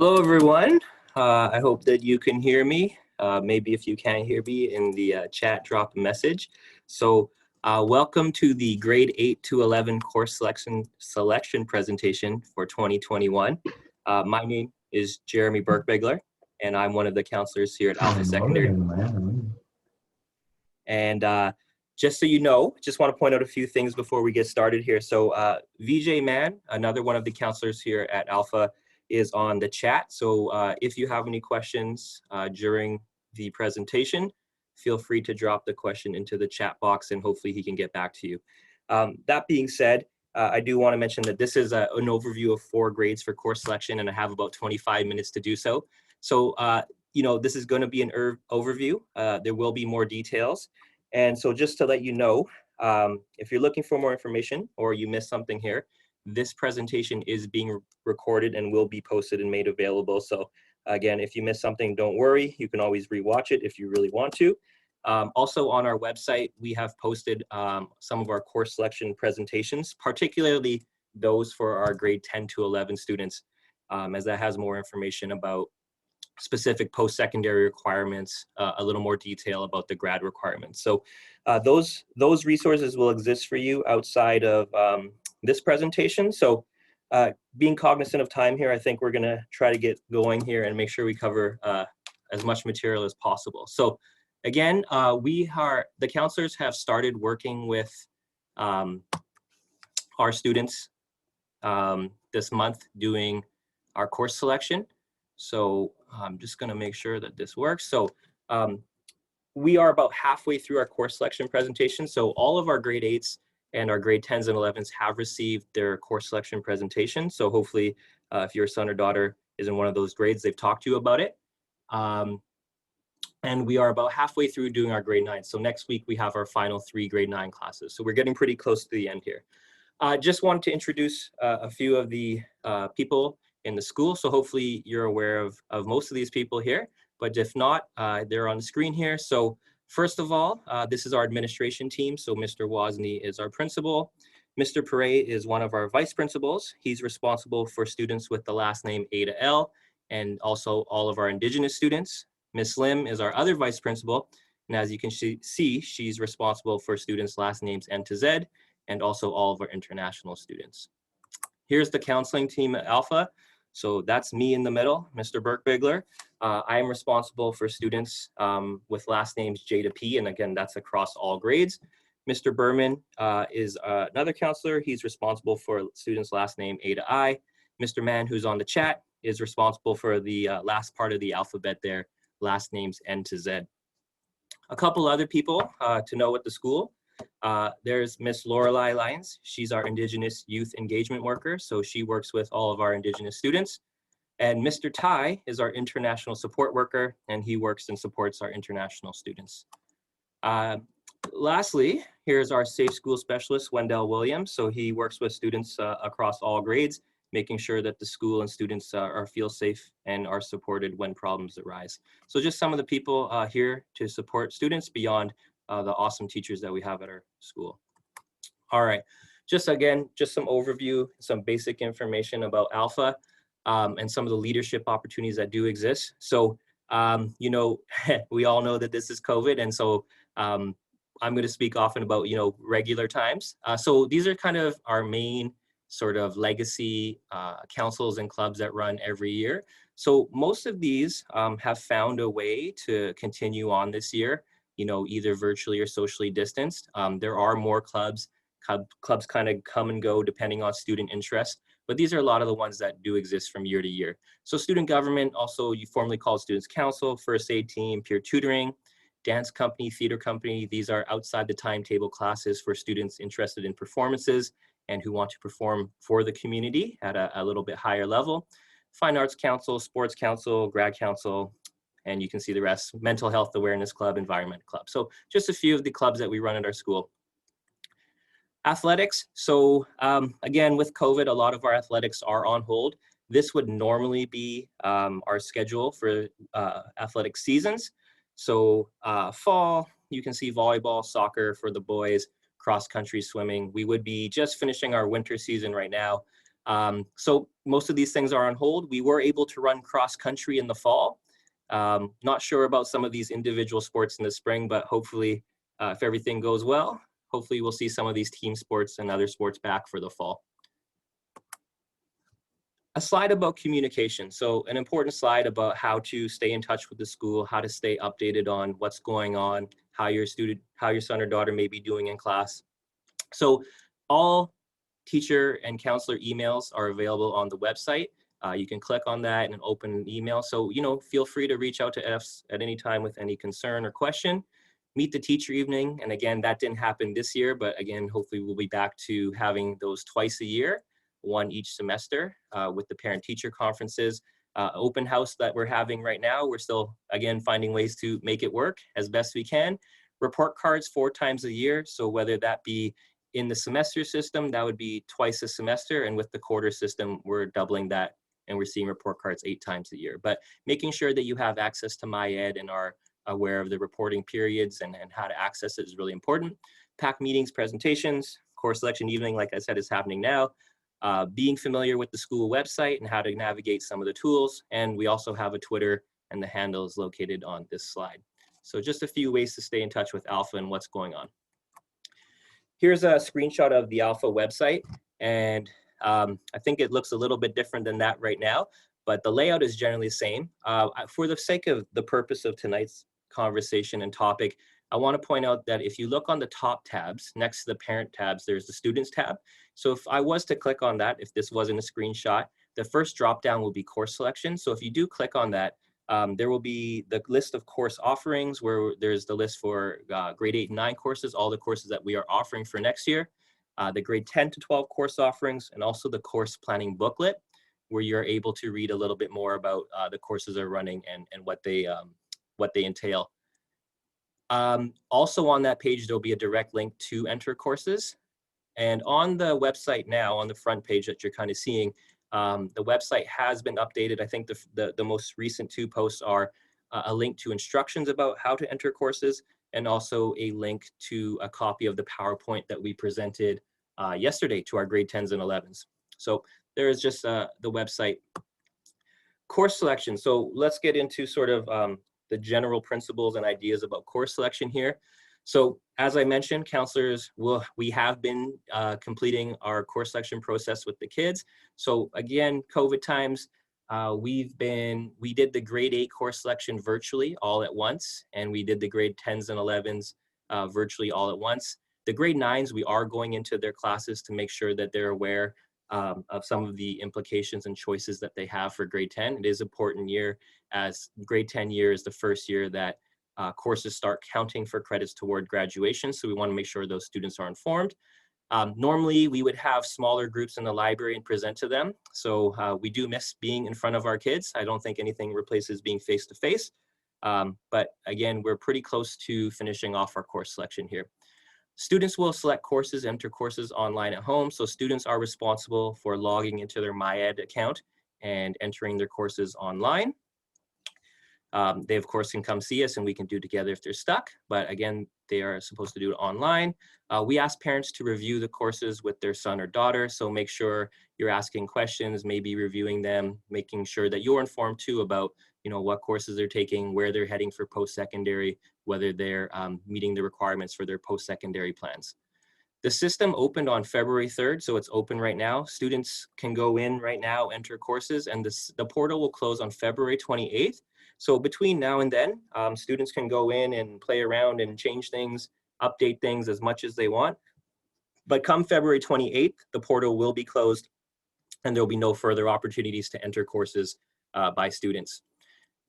Hello, everyone. I hope that you can hear me. Maybe if you can't hear me in the chat, drop a message. So welcome to the grade 8 to 11 course selection presentation for 2021. My name is Jeremy Burkbegler, and I'm one of the counselors here at Alpha Secondary. And just so you know, just want to point out a few things before we get started here. So VJ Mann, another one of the counselors here at Alpha, is on the chat. So if you have any questions during the presentation, feel free to drop the question into the chat box and hopefully he can get back to you. That being said, I do want to mention that this is an overview of 4 grades for course selection, and I have about 25 minutes to do so. So, you know, this is going to be an overview. There will be more details. And so just to let you know, if you're looking for more information or you missed something here, this presentation is being recorded and will be posted and made available. So again, if you missed something, don't worry. You can always rewatch it if you really want to. Also on our website, we have posted some of our course selection presentations, particularly those for our grade 10 to 11 students, as that has more information about specific post-secondary requirements, a little more detail about the grad requirements. So those resources will exist for you outside of this presentation. So being cognizant of time here, I think we're gonna try to get going here and make sure we cover as much material as possible. So again, the counselors have started working with our students this month doing our course selection. So I'm just gonna make sure that this works. So we are about halfway through our course selection presentation. So all of our grade 8s and our grade 10s and 11s have received their course selection presentation. So hopefully if your son or daughter is in one of those grades, they've talked to you about it. And we are about halfway through doing our grade 9. So next week we have our final 3 grade 9 classes. So we're getting pretty close to the end here. Just wanted to introduce a few of the people in the school. So hopefully you're aware of most of these people here, but if not, they're on the screen here. So first of all, this is our administration team. So Mr. Wozni is our principal. Mr. Pere is one of our vice principals. He's responsible for students with the last name A to L, and also all of our Indigenous students. Ms. Lim is our other vice principal. And as you can see, she's responsible for students' last names N to Z, and also all of our international students. Here's the counseling team at Alpha. So that's me in the middle, Mr. Burkbegler. I am responsible for students with last names J to P, and again, that's across all grades. Mr. Berman is another counselor. He's responsible for students' last name A to I. Mr. Mann, who's on the chat, is responsible for the last part of the alphabet there, last names N to Z. A couple other people to know at the school. There's Miss Lorelei Lyons. She's our Indigenous Youth Engagement Worker, so she works with all of our Indigenous students. And Mr. Tai is our International Support Worker, and he works and supports our international students. Lastly, here's our Safe School Specialist, Wendell Williams. So he works with students across all grades, making sure that the school and students feel safe and are supported when problems arise. So just some of the people here to support students beyond the awesome teachers that we have at our school. All right, just again, just some overview, some basic information about Alpha and some of the leadership opportunities that do exist. So, you know, we all know that this is COVID, and so I'm going to speak often about, you know, regular times. So these are kind of our main sort of legacy councils and clubs that run every year. So most of these have found a way to continue on this year, you know, either virtually or socially distanced. There are more clubs. Clubs kind of come and go depending on student interest, but these are a lot of the ones that do exist from year to year. So student government, also you formally call students council, first aid team, peer tutoring, dance company, theater company. These are outside the timetable classes for students interested in performances and who want to perform for the community at a little bit higher level. Fine Arts Council, Sports Council, Grad Council, and you can see the rest, Mental Health Awareness Club, Environment Club. So just a few of the clubs that we run at our school. Athletics, so again, with COVID, a lot of our athletics are on hold. This would normally be our schedule for athletic seasons. So fall, you can see volleyball, soccer for the boys, cross country swimming. We would be just finishing our winter season right now. So most of these things are on hold. We were able to run cross country in the fall. Not sure about some of these individual sports in the spring, but hopefully if everything goes well, hopefully we'll see some of these team sports and other sports back for the fall. A slide about communication. So an important slide about how to stay in touch with the school, how to stay updated on what's going on, how your son or daughter may be doing in class. So all teacher and counselor emails are available on the website. You can click on that and open an email. So, feel free to reach out to us at any time with any concern or question. Meet the teacher evening. And again, that didn't happen this year, but again, hopefully we'll be back to having those twice a year, one each semester with the parent teacher conferences. Open house that we're having right now, we're still, again, finding ways to make it work as best we can. Report cards 4 times a year. So whether that be in the semester system, that would be twice a semester. And with the quarter system, we're doubling that and we're seeing report cards 8 times a year. But making sure that you have access to MyEd and are aware of the reporting periods and how to access it is really important. PAC meetings, presentations, course selection evening, like I said, is happening now. Being familiar with the school website and how to navigate some of the tools. And we also have a Twitter, and the handle is located on this slide. So just a few ways to stay in touch with Alpha and what's going on. Here's a screenshot of the Alpha website, and I think it looks a little bit different than that right now, but the layout is generally the same. For the sake of the purpose of tonight's conversation and topic, I want to point out that if you look on the top tabs, next to the parent tabs, there's the students tab. So if I was to click on that, if this wasn't a screenshot, the first drop down will be course selection. So if you do click on that, there will be the list of course offerings where there's the list for grade 8 and 9 courses, all the courses that we are offering for next year, the grade 10 to 12 course offerings, and also the course planning booklet, where you're able to read a little bit more about the courses they're running and what they entail. Also on that page, there'll be a direct link to enter courses. And on the website now, on the front page that you're kind of seeing, the website has been updated. I think the most recent 2 posts are a link to instructions about how to enter courses and also a link to a copy of the PowerPoint that we presented yesterday to our grade 10s and 11s. So there is just the website. Course selection. So let's get into sort of the general principles and ideas about course selection here. So as I mentioned, counselors, we have been completing our course selection process with the kids. So again, COVID times, we did the grade 8 course selection virtually all at once, and we did the grade 10s and 11s virtually all at once. The grade 9s, we are going into their classes to make sure that they're aware of some of the implications and choices that they have for grade 10. It is an important year, as grade 10 year is the first year that courses start counting for credits toward graduation. So we want to make sure those students are informed. Normally, we would have smaller groups in the library and present to them. So we do miss being in front of our kids. I don't think anything replaces being face-to-face. But again, we're pretty close to finishing off our course selection here. Students will select courses, enter courses online at home. So students are responsible for logging into their MyEd account and entering their courses online. They, of course, can come see us and we can do together if they're stuck. But again, they are supposed to do it online. We ask parents to review the courses with their son or daughter. So make sure you're asking questions, maybe reviewing them, making sure that you're informed too about what courses they're taking, where they're heading for post-secondary, whether they're meeting the requirements for their post-secondary plans. The system opened on February 3rd, so it's open right now. Students can go in right now, enter courses, and the portal will close on February 28th. So between now and then, students can go in and play around and change things, update things as much as they want. But come February 28th, the portal will be closed and there'll be no further opportunities to enter courses by students.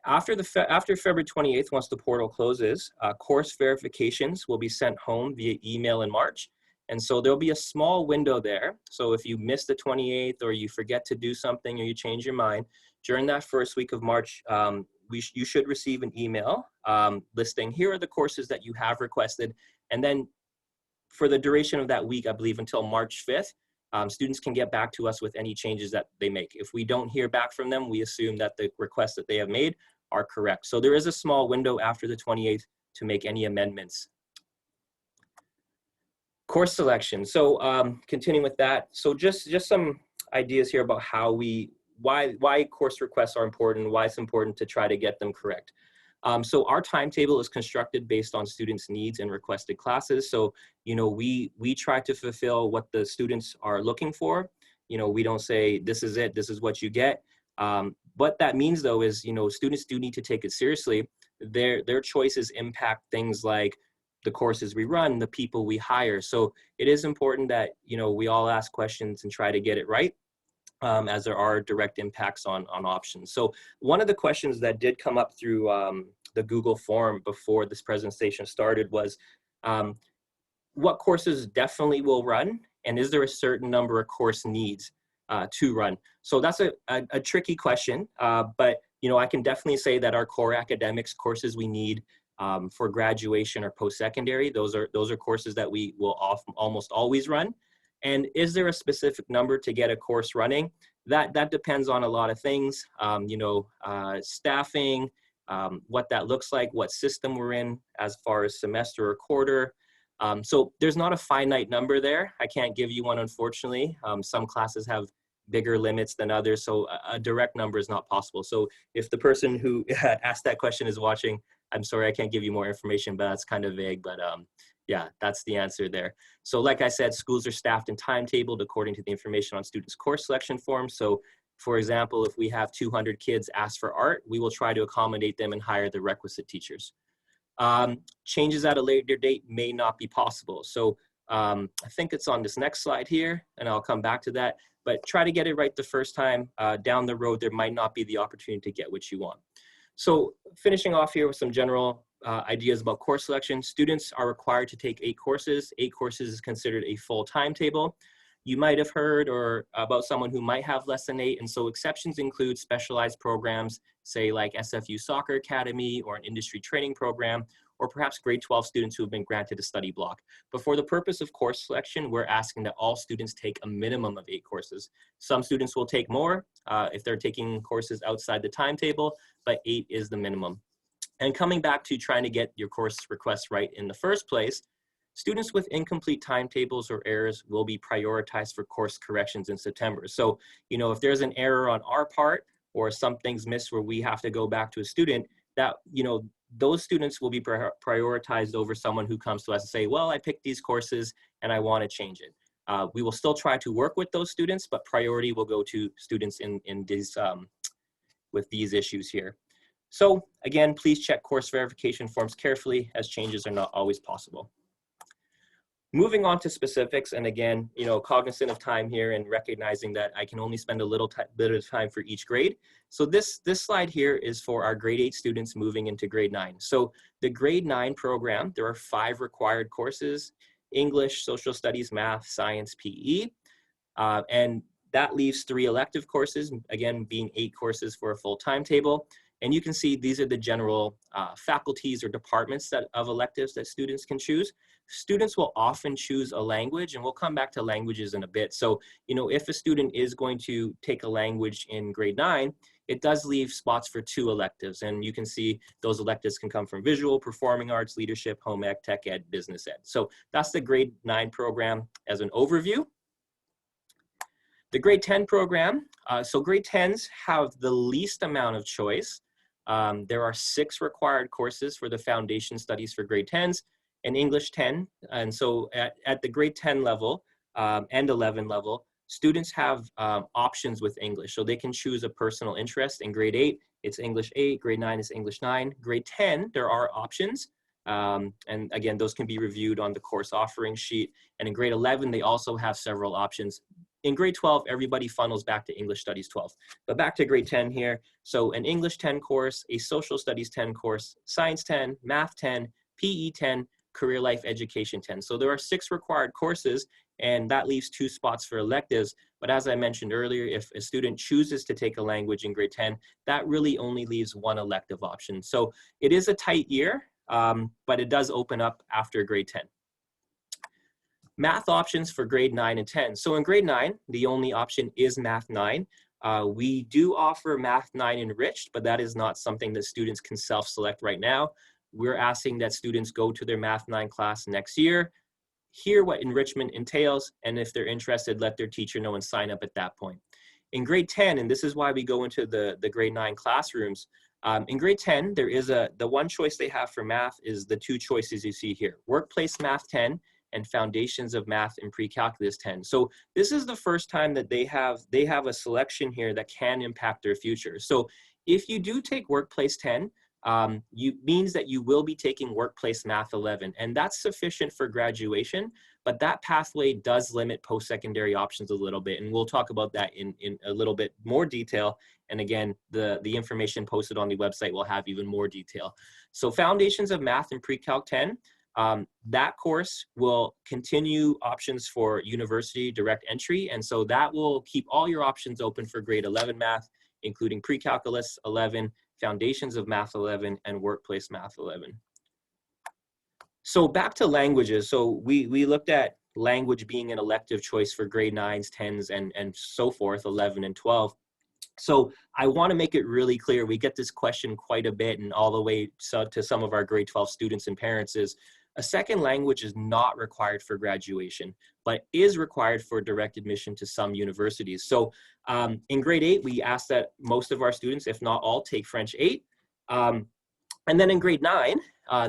After February 28th, once the portal closes, course verifications will be sent home via email in March. And so there'll be a small window there. So if you miss the 28th or you forget to do something or you change your mind, during that first week of March, you should receive an email listing, here are the courses that you have requested. And then for the duration of that week, I believe until March 5th, students can get back to us with any changes that they make. If we don't hear back from them, we assume that the requests that they have made are correct. So there is a small window after the 28th to make any amendments. Course selection. So continuing with that, so just some ideas here about why course requests are important, why it's important to try to get them correct. So our timetable is constructed based on students' needs and requested classes. So, we try to fulfill what the students are looking for. We don't say, this is it, this is what you get. What that means though is, students do need to take it seriously. Their choices impact things like the courses we run, the people we hire. So it is important that, we all ask questions and try to get it right. As there are direct impacts on options. So one of the questions that did come up through the Google form before this presentation started was, what courses definitely will run, and is there a certain number of course needs to run? So that's a tricky question, but I can definitely say that our core academics courses we need for graduation or post-secondary, those are courses that we will almost always run. And is there a specific number to get a course running? That depends on a lot of things, staffing, what that looks like, what system we're in as far as semester or quarter. So there's not a finite number there. I can't give you one, unfortunately. Some classes have bigger limits than others, so a direct number is not possible. So if the person who asked that question is watching, I'm sorry, I can't give you more information, but that's kind of vague, but yeah, that's the answer there. So like I said, schools are staffed and timetabled according to the information on students' course selection forms. So for example, if we have 200 kids ask for art, we will try to accommodate them and hire the requisite teachers. Changes at a later date may not be possible. So I think it's on this next slide here, and I'll come back to that, but try to get it right the first time. Down the road, there might not be the opportunity to get what you want. So finishing off here with some general ideas about course selection. Students are required to take 8 courses. 8 courses is considered a full timetable. You might have heard or about someone who might have less than 8, and so exceptions include specialized programs, say like SFU Soccer Academy or an industry training program, or perhaps grade 12 students who have been granted a study block. But for the purpose of course selection, we're asking that all students take a minimum of 8 courses. Some students will take more if they're taking courses outside the timetable, but 8 is the minimum. And coming back to trying to get your course requests right in the first place, students with incomplete timetables or errors will be prioritized for course corrections in September. So, if there's an error on our part or something's missed where we have to go back to a student, that, those students will be prioritized over someone who comes to us and say, well, I picked these courses and I want to change it. We will still try to work with those students, but priority will go to students in these, with these issues here. So again, please check course verification forms carefully as changes are not always possible. Moving on to specifics, and again, cognizant of time here and recognizing that I can only spend a little bit of time for each grade. So this slide here is for our grade 8 students moving into grade 9. So the grade 9 program, there are 5 required courses: English, social studies, math, science, PE. And that leaves 3 elective courses, again, being 8 courses for a full timetable. And you can see these are the general faculties or departments of electives that students can choose. Students will often choose a language, and we'll come back to languages in a bit. So, if a student is going to take a language in grade 9, it does leave spots for 2 electives. And you can see those electives can come from visual, performing arts, leadership, home ec, tech ed, business ed. So that's the grade 9 program as an overview. The grade 10 program, so grade 10s have the least amount of choice. There are 6 required courses for the foundation studies for grade 10s and English 10. And so at the grade 10 level and 11 level, students have options with English. So they can choose a personal interest. In grade 8, it's English 8, grade 9 is English 9. Grade 10, there are options. And again, those can be reviewed on the course offering sheet. And in grade 11, they also have several options. In grade 12, everybody funnels back to English Studies 12. But back to grade 10 here. So an English 10 course, a Social Studies 10 course, Science 10, Math 10, PE 10, Career Life Education 10. So there are 6 required courses, and that leaves 2 spots for electives. But as I mentioned earlier, if a student chooses to take a language in grade 10, that really only leaves 1 elective option. So it is a tight year, but it does open up after grade 10. Math options for grade 9 and 10. So in grade 9, the only option is Math 9. We do offer Math 9 enriched, but that is not something that students can self-select right now. We're asking that students go to their Math 9 class next year, hear what enrichment entails, and if they're interested, let their teacher know and sign up at that point. In grade 10, and this is why we go into the grade 9 classrooms, in grade 10, there is the one choice they have for math is the two choices you see here, Workplace Math 10 and Foundations of Math and Pre-Calculus 10. So this is the first time that they have a selection here that can impact their future. So if you do take Workplace 10, means that you will be taking Workplace Math 11, and that's sufficient for graduation, but that pathway does limit post-secondary options a little bit, and we'll talk about that in a little bit more detail. And again, the information posted on the website will have even more detail. So Foundations of Math and Pre-Calc 10, that course will continue options for university direct entry, and so that will keep all your options open for grade 11 math, including Pre-Calculus 11, Foundations of Math 11, and Workplace Math 11. So back to languages. So we looked at language being an elective choice for grade 9s, 10s, and so forth, 11 and 12. So I want to make it really clear, we get this question quite a bit, and all the way to some of our grade 12 students and parents, is a second language is not required for graduation, but is required for direct admission to some universities. So in grade 8, we asked that most of our students, if not all, take French 8. And then in grade 9,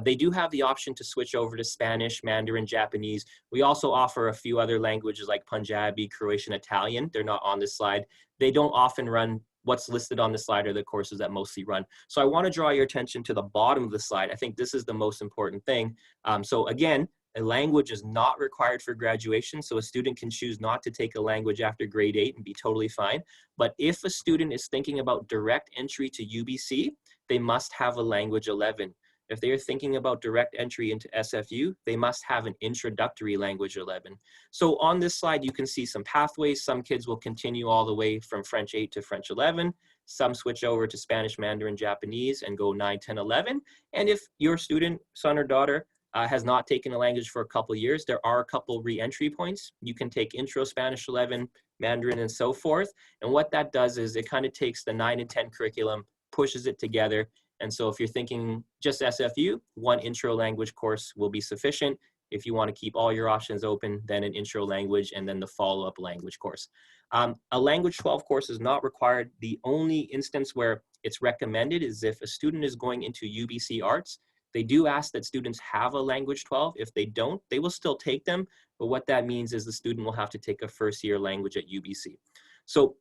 they do have the option to switch over to Spanish, Mandarin, Japanese. We also offer a few other languages like Punjabi, Croatian, Italian. They're not on this slide. They don't often run what's listed on the slide, are the courses that mostly run. So I want to draw your attention to the bottom of the slide. I think this is the most important thing. So again, a language is not required for graduation, so a student can choose not to take a language after grade 8 and be totally fine. But if a student is thinking about direct entry to UBC, they must have a language 11. If they are thinking about direct entry into SFU, they must have an introductory language 11. So on this slide, you can see some pathways. Some kids will continue all the way from French 8 to French 11. Some switch over to Spanish, Mandarin, Japanese, and go 9, 10, 11. And if your student, son or daughter, has not taken a language for a couple of years, there are a couple re-entry points. You can take Intro Spanish 11, Mandarin, and so forth. And what that does is it kind of takes the 9 and 10 curriculum, pushes it together. And so if you're thinking just SFU, one intro language course will be sufficient. If you want to keep all your options open, then an intro language and then the follow-up language course. A language 12 course is not required. The only instance where it's recommended is if a student is going into UBC Arts. They do ask that students have a language 12. If they don't, they will still take them. But what that means is the student will have to take a first-year language at UBC. So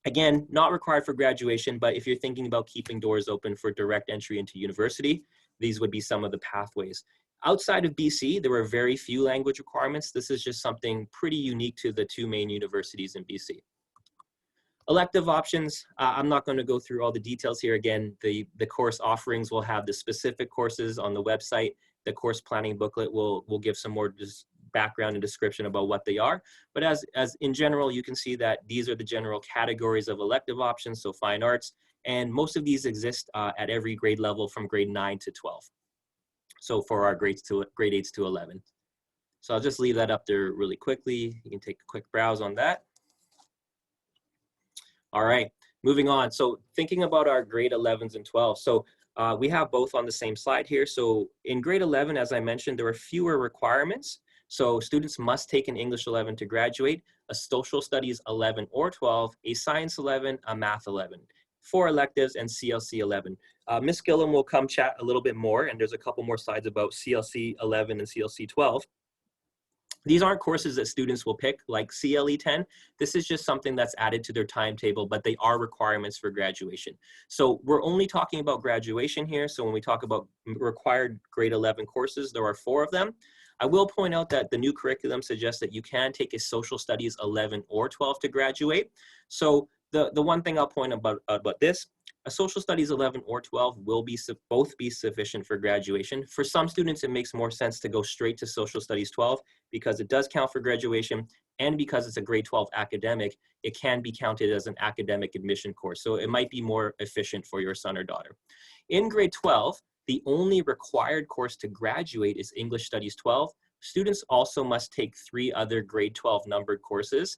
again, not required for graduation, but if you're thinking about keeping doors open for direct entry into university, these would be some of the pathways. Outside of BC, there were very few language requirements. This is just something pretty unique to the two main universities in BC. Elective options, I'm not going to go through all the details here. Again, the course offerings will have the specific courses on the website. The course planning booklet will give some more background and description about what they are. But as in general, you can see that these are the general categories of elective options, so fine arts, and most of these exist at every grade level from grade 9 to 12. So for our grade 8s to 11. So I'll just leave that up there really quickly. You can take a quick browse on that. All right, moving on. So thinking about our grade 11s and 12s. So we have both on the same slide here. So in grade 11, as I mentioned, there are fewer requirements. So students must take an English 11 to graduate, a social studies 11 or 12, a science 11, a math 11, 4 electives, and CLC 11. Ms. Gillum will come chat a little bit more, and there's a couple more slides about CLC 11 and CLC 12. These aren't courses that students will pick like CLE 10. This is just something that's added to their timetable, but they are requirements for graduation. So we're only talking about graduation here. So when we talk about required grade 11 courses, there are 4 of them. I will point out that the new curriculum suggests that you can take a social studies 11 or 12 to graduate. So the one thing I'll point about this, a social studies 11 or 12 will both be sufficient for graduation. For some students, it makes more sense to go straight to social studies 12 because it does count for graduation, and because it's a grade 12 academic, it can be counted as an academic admission course. So it might be more efficient for your son or daughter. In grade 12, the only required course to graduate is English Studies 12. Students also must take 3 other grade 12 numbered courses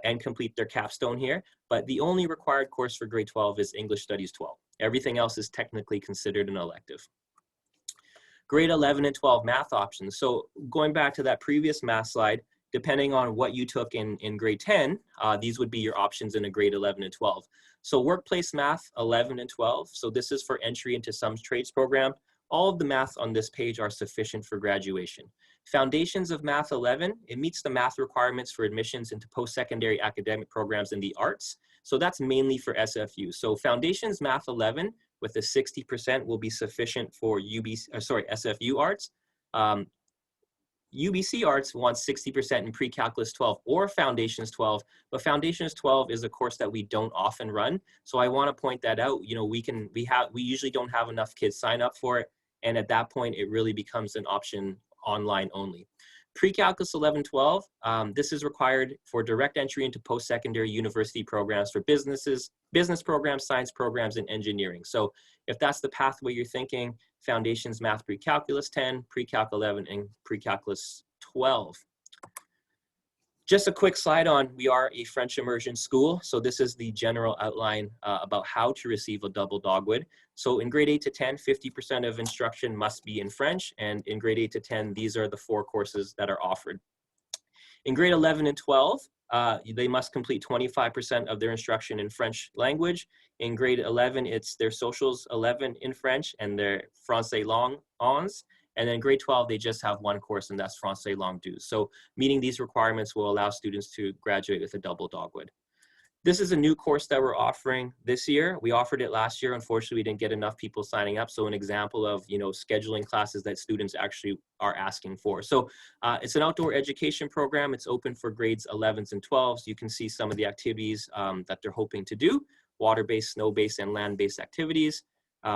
and complete their capstone here. But the only required course for grade 12 is English Studies 12. Everything else is technically considered an elective. Grade 11 and 12 math options. So going back to that previous math slide, depending on what you took in grade 10, these would be your options in a grade 11 and 12. So workplace math 11 and 12. So this is for entry into some trades program. All of the math on this page are sufficient for graduation. Foundations of Math 11, it meets the math requirements for admissions into post-secondary academic programs in the arts. So that's mainly for SFU. So Foundations Math 11 with a 60% will be sufficient for SFU arts. UBC Arts wants 60% in Pre-Calculus 12 or Foundations 12, but Foundations 12 is a course that we don't often run. So I want to point that out. You know, we usually don't have enough kids sign up for it, and at that point, it really becomes an option online only. Pre-Calculus 11-12, this is required for direct entry into post-secondary university programs for business programs, science programs, and engineering. So if that's the pathway you're thinking, Foundations Math Pre-Calculus 10, Pre-Calc 11, and Pre-Calculus 12. Just a quick slide on, we are a French immersion school. So this is the general outline about how to receive a double dogwood. So in grade 8 to 10, 50% of instruction must be in French. And in grade 8 to 10, these are the 4 courses that are offered. In grade 11 and 12, they must complete 25% of their instruction in French language. In grade 11, it's their socials 11 in French and their Français Langue 11. And then grade 12, they just have 1 course, and that's Français Langue 2. So meeting these requirements will allow students to graduate with a double dogwood. This is a new course that we're offering this year. We offered it last year. Unfortunately, we didn't get enough people signing up. So an example of, you know, scheduling classes that students actually are asking for. So it's an outdoor education program. It's open for grades 11s and 12s. You can see some of the activities that they're hoping to do: water-based, snow-based, and land-based activities.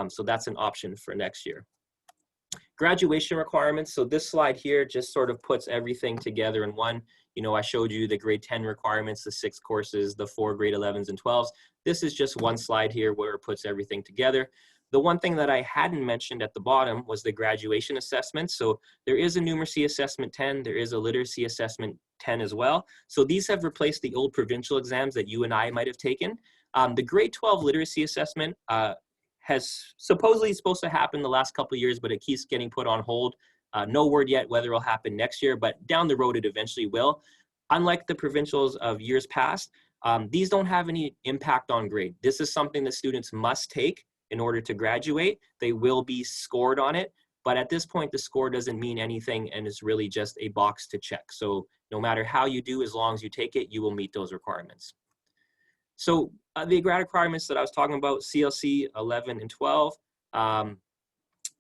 So that's an option for next year. Graduation requirements. So this slide here just sort of puts everything together in one. You know, I showed you the grade 10 requirements, the 6 courses, the 4 grade 11s and 12s. This is just one slide here where it puts everything together. The one thing that I hadn't mentioned at the bottom was the graduation assessment. So there is a numeracy assessment 10, there is a literacy assessment 10 as well. So these have replaced the old provincial exams that you and I might have taken. The grade 12 literacy assessment has supposedly supposed to happen the last couple of years, but it keeps getting put on hold. No word yet whether it'll happen next year, but down the road it eventually will. Unlike the provincials of years past, these don't have any impact on grade. This is something that students must take in order to graduate. They will be scored on it, but at this point the score doesn't mean anything, and it's really just a box to check. So no matter how you do, as long as you take it, you will meet those requirements. So the grad requirements that I was talking about, CLC 11 and 12,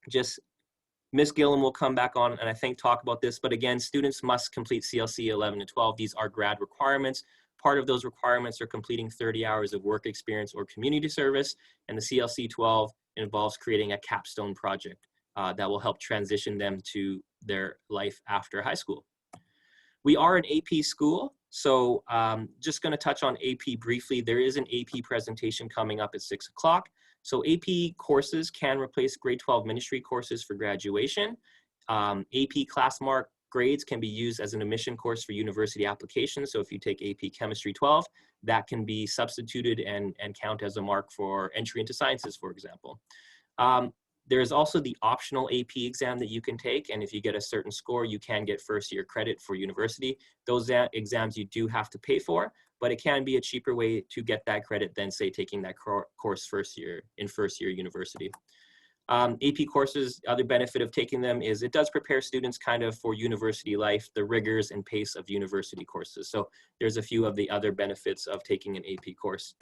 just Ms. Gillam will come back on and I think talk about this, but again, students must complete CLC 11 and 12. These are grad requirements. Part of those requirements are completing 30 hours of work experience or community service, and the CLC 12 involves creating a capstone project that will help transition them to their life after high school. We are an AP school, so just going to touch on AP briefly. There is an AP presentation coming up at 6 o'clock. So AP courses can replace grade 12 ministry courses for graduation. AP class mark grades can be used as an admission course for university applications. So if you take AP Chemistry 12, that can be substituted and count as a mark for entry into sciences, for example. There's also the optional AP exam that you can take, and if you get a certain score, you can get first-year credit for university. Those exams you do have to pay for, but it can be a cheaper way to get that credit than, say, taking that course first-year university. AP courses, other benefit of taking them is it does prepare students kind of for university life, the rigors and pace of university courses. So there's a few of the other benefits of taking an AP course.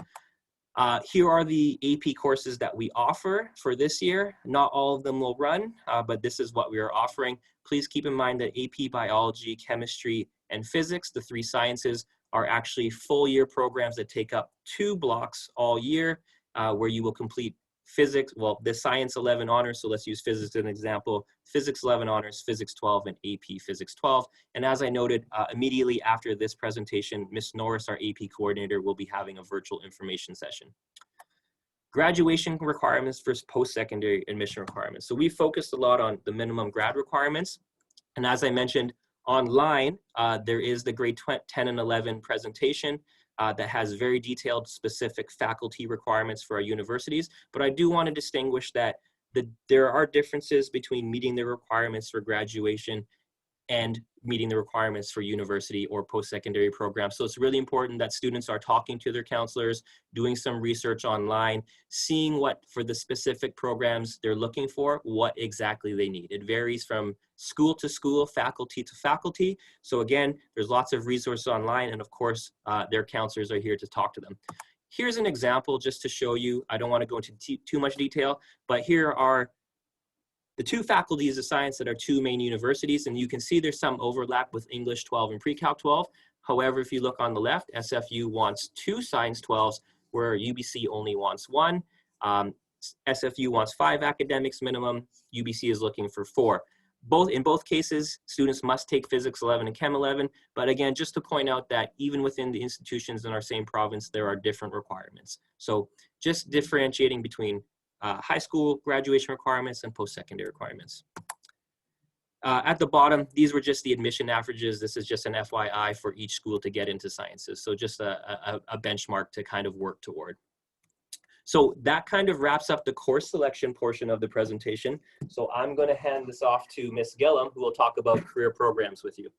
Here are the AP courses that we offer for this year. Not all of them will run, but this is what we are offering. Please keep in mind that AP Biology, Chemistry, and Physics, the 3 sciences, are actually full year programs that take up 2 blocks all year, where you will complete physics, well, the Science 11 honors, so let's use physics as an example, Physics 11 honors, Physics 12, and AP Physics 12. And as I noted, immediately after this presentation, Ms. Norris, our AP coordinator, will be having a virtual information session. Graduation requirements versus post-secondary admission requirements. So we focused a lot on the minimum grad requirements. And as I mentioned, online, there is the grade 10 and 11 presentation that has very detailed specific faculty requirements for our universities. But I do want to distinguish that there are differences between meeting the requirements for graduation and meeting the requirements for university or post-secondary programs. So it's really important that students are talking to their counselors, doing some research online, seeing what for the specific programs they're looking for, what exactly they need. It varies from school to school, faculty to faculty. So again, there's lots of resources online, and of course, their counselors are here to talk to them. Here's an example just to show you. I don't want to go into too much detail, but here are the two faculties of science that are two main universities, and you can see there's some overlap with English 12 and Pre-Calc 12. However, if you look on the left, SFU wants 2 Science 12s, where UBC only wants 1. SFU wants 5 academics minimum, UBC is looking for 4. In both cases, students must take Physics 11 and Chem 11, but again, just to point out that even within the institutions in our same province, there are different requirements. So just differentiating between high school graduation requirements and post-secondary requirements. At the bottom, these were just the admission averages. This is just an FYI for each school to get into sciences. So just a benchmark to kind of work toward. So that kind of wraps up the course selection portion of the presentation. So I'm going to hand this off to Ms. Gillum, who will talk about career programs with you.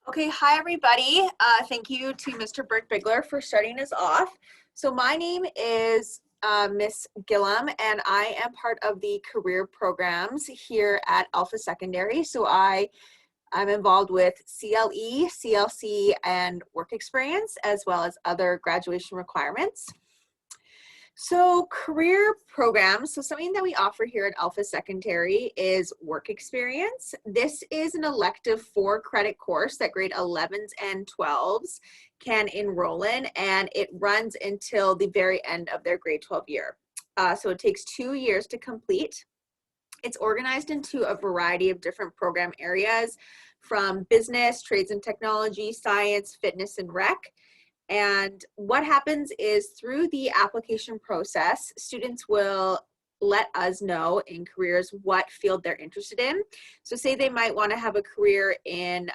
Okay, hi everybody. Thank you to Mr. Bigler for starting us off. So my name is Miss Gillum, and I am part of the career programs here at Alpha Secondary. So I'm involved with CLE, CLC, and work experience, as well as other graduation requirements. So career programs, so something that we offer here at Alpha Secondary is work experience. This is an elective 4-credit course that grade 11s and 12s can enroll in, and it runs until the very end of their grade 12 year. So it takes 2 years to complete. It's organized into a variety of different program areas, from business, trades and technology, science, fitness, and rec. And what happens is through the application process, students will let us know in careers what field they're interested in. So say they might want to have a career in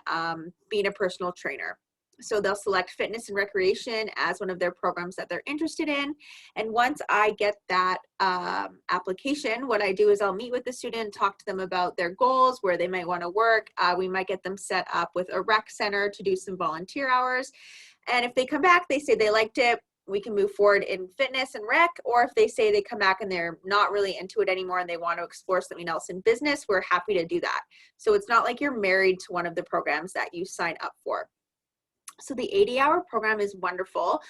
being a personal trainer. So they'll select fitness and recreation as one of their programs that they're interested in. And once I get that application, what I do is I'll meet with the student, talk to them about their goals, where they might want to work. We might get them set up with a rec center to do some volunteer hours. And if they come back, they say they liked it, we can move forward in fitness and rec. Or if they say they come back and they're not really into it anymore and they want to explore something else in business, we're happy to do that. So it's not like you're married to one of the programs that you sign up for. So the 80-hour program is wonderful.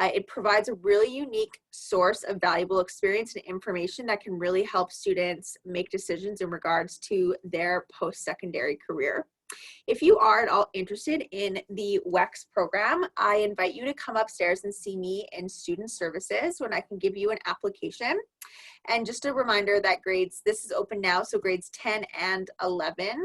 It provides a really unique source of valuable experience and information that can really help students make decisions in regards to their post-secondary career. If you are at all interested in the WEX program, I invite you to come upstairs and see me in student services when I can give you an application. And just a reminder that this is open now, so grades 10 and 11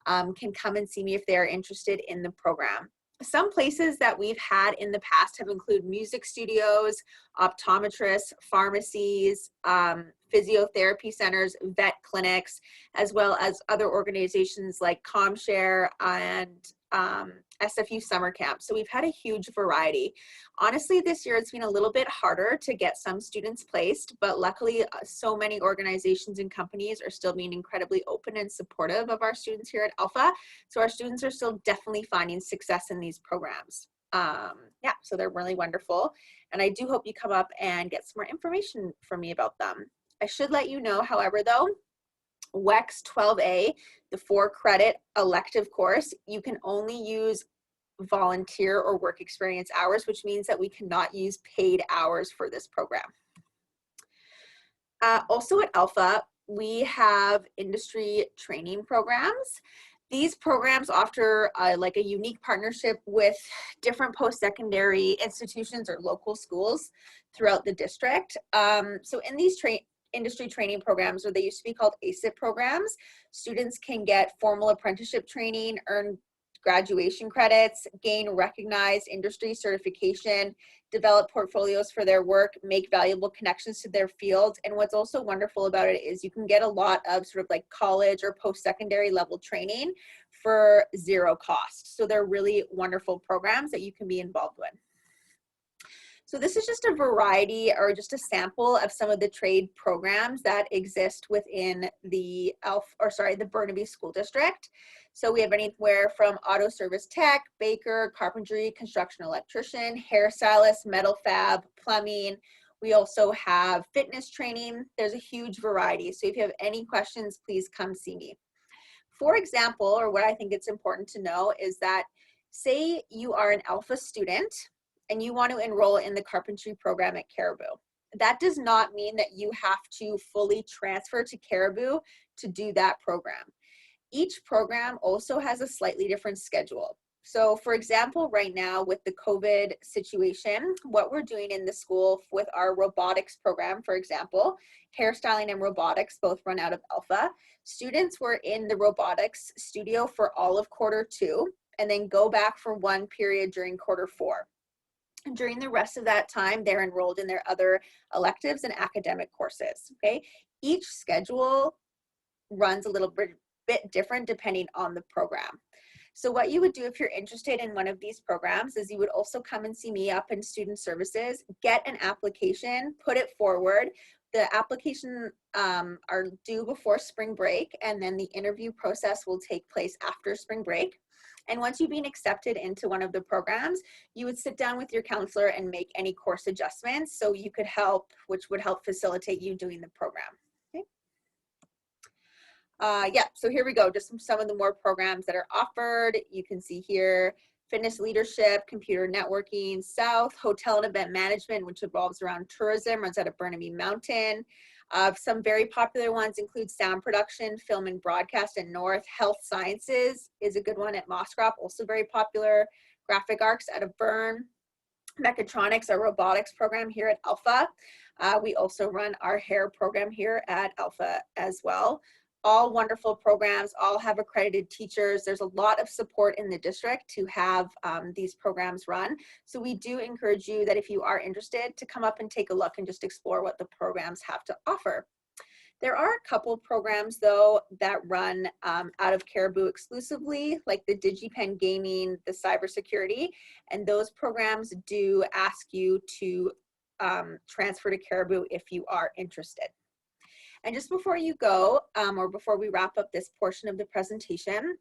can come and see me if they are interested in the program. Some places that we've had in the past have included music studios, optometrists, pharmacies, physiotherapy centers, vet clinics, as well as other organizations like ComShare and SFU summer camp. So we've had a huge variety. Honestly, this year it's been a little bit harder to get some students placed, but luckily so many organizations and companies are still being incredibly open and supportive of our students here at Alpha. So our students are still definitely finding success in these programs. Yeah, so they're really wonderful. And I do hope you come up and get some more information from me about them. I should let you know, however, though, WEX 12A, the 4-credit elective course, you can only use volunteer or work experience hours, which means that we cannot use paid hours for this program. Also at Alpha, we have industry training programs. These programs offer like a unique partnership with different post-secondary institutions or local schools throughout the district. So in these industry training programs, or they used to be called ACIP programs, students can get formal apprenticeship training, earn graduation credits, gain recognized industry certification, develop portfolios for their work, make valuable connections to their field. And what's also wonderful about it is you can get a lot of sort of like college or post-secondary level training for zero cost. So they're really wonderful programs that you can be involved with. So this is just a variety or just a sample of some of the trade programs that exist within the the Burnaby School District. So we have anywhere from auto service tech, baker, carpentry, construction electrician, hairstylist, metal fab, plumbing. We also have fitness training. There's a huge variety. So if you have any questions, please come see me. For example, or what I think it's important to know is that say you are an Alpha student and you want to enroll in the carpentry program at Caribou. That does not mean that you have to fully transfer to Caribou to do that program. Each program also has a slightly different schedule. So for example, right now with the COVID situation, what we're doing in the school with our robotics program, for example, hairstyling and robotics both run out of Alpha. Students were in the robotics studio for all of Q2 and then go back for one period during Q4. During the rest of that time, they're enrolled in their other electives and academic courses, okay? Each schedule runs a little bit different depending on the program. So what you would do if you're interested in one of these programs is you would also come and see me up in student services, get an application, put it forward. The application are due before spring break, and then the interview process will take place after spring break. And once you've been accepted into one of the programs, you would sit down with your counselor and make any course adjustments so you could help, which would help facilitate you doing the program. Yeah, so here we go, just some of the more programs that are offered. You can see here, fitness leadership, computer networking, South, hotel and event management, which revolves around tourism, runs out of Burnaby Mountain. Some very popular ones include sound production, film and broadcast at North. Health sciences is a good one at Mosscrop, also very popular. Graphic arts out of Burn. Mechatronics, our robotics program here at Alpha. We also run our hair program here at Alpha as well. All wonderful programs, all have accredited teachers. There's a lot of support in the district to have these programs run. So we do encourage you that if you are interested to come up and take a look and just explore what the programs have to offer. There are a couple programs though that run out of Caribou exclusively, like the DigiPen Gaming, the cybersecurity, and those programs do ask you to transfer to Caribou if you are interested. And just before you go, or before we wrap up this portion of the presentation,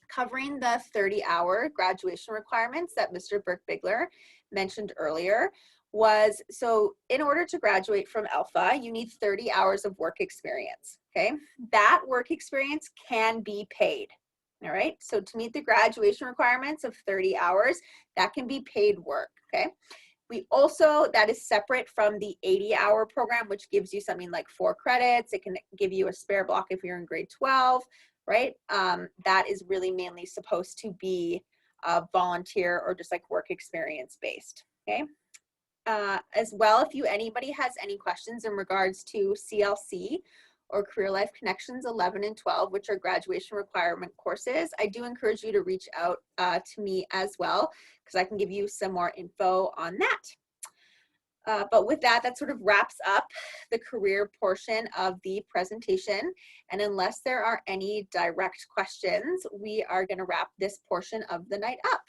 covering the 30-hour graduation requirements that Mr. Burke-Bigler mentioned earlier was, so in order to graduate from Alpha, you need 30 hours of work experience, okay? That work experience can be paid, all right? So to meet the graduation requirements of 30 hours, that can be paid work, okay? We also, that is separate from the 80-hour program, which gives you something like 4 credits. It can give you a spare block if you're in grade 12, right? That is really mainly supposed to be volunteer or just like work experience based, okay? As well, if anybody has any questions in regards to CLC or Career Life Connections 11 and 12, which are graduation requirement courses, I do encourage you to reach out to me as well, because I can give you some more info on that. But with that, that sort of wraps up the career portion of the presentation. And unless there are any direct questions, we are going to wrap this portion of the night up.